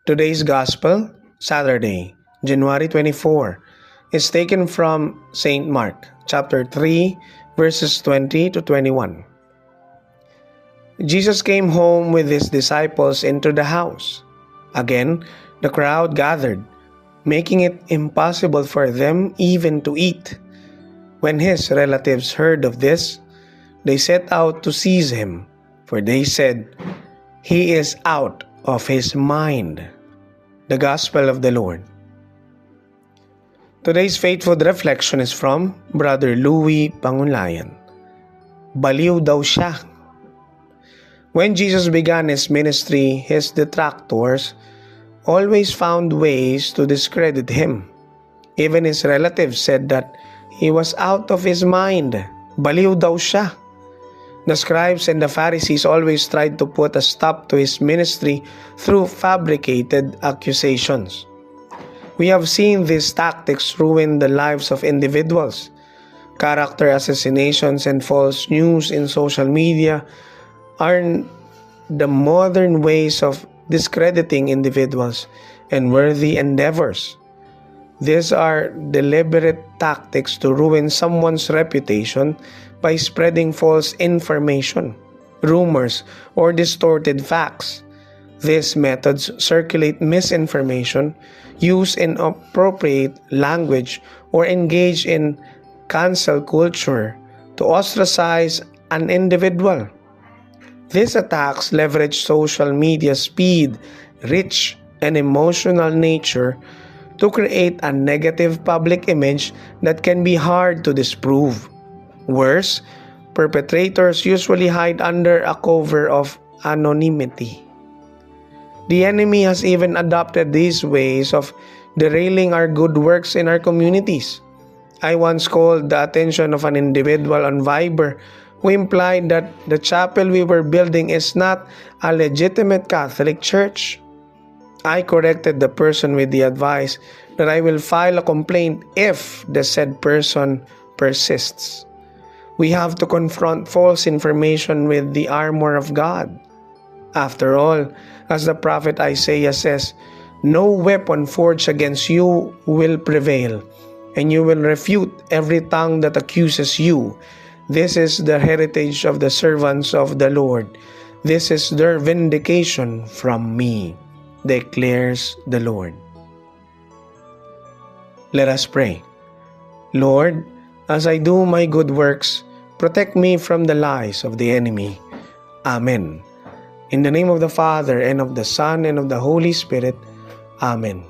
Today's Gospel, Saturday, January 24, is taken from St. Mark, chapter 3, verses 20 to 21. Jesus came home with his disciples into the house. Again, the crowd gathered, making it impossible for them even to eat. When his relatives heard of this, they set out to seize him, for they said, "He is out of his mind." The Gospel of the Lord. Today's faithful reflection is from Brother Louis Pangulayan. Baliw daw siya. When Jesus began his ministry, his detractors always found ways to discredit him. Even his relatives said that he was out of his mind. Baliw daw siya. The scribes and the Pharisees always tried to put a stop to his ministry through fabricated accusations. We have seen these tactics ruin the lives of individuals. Character assassinations and false news in social media are the modern ways of discrediting individuals and worthy endeavors. These are deliberate tactics to ruin someone's reputation by spreading false information, rumors, or distorted facts. These methods circulate misinformation, use inappropriate language, or engage in cancel culture to ostracize an individual. These attacks leverage social media's speed, reach, and emotional nature to create a negative public image that can be hard to disprove. Worse, perpetrators usually hide under a cover of anonymity. The enemy has even adopted these ways of derailing our good works in our communities. I once called the attention of an individual on Viber who implied that the chapel we were building is not a legitimate Catholic church. I corrected the person with the advice that I will file a complaint if the said person persists. We have to confront false information with the armor of God. After all, as the prophet Isaiah says, "No weapon forged against you will prevail, and you will refute every tongue that accuses you. This is the heritage of the servants of the Lord. This is their vindication from me, declares the Lord." Let us pray. Lord, as I do my good works, protect me from the lies of the enemy. Amen. In the name of the Father, and of the Son, and of the Holy Spirit. Amen.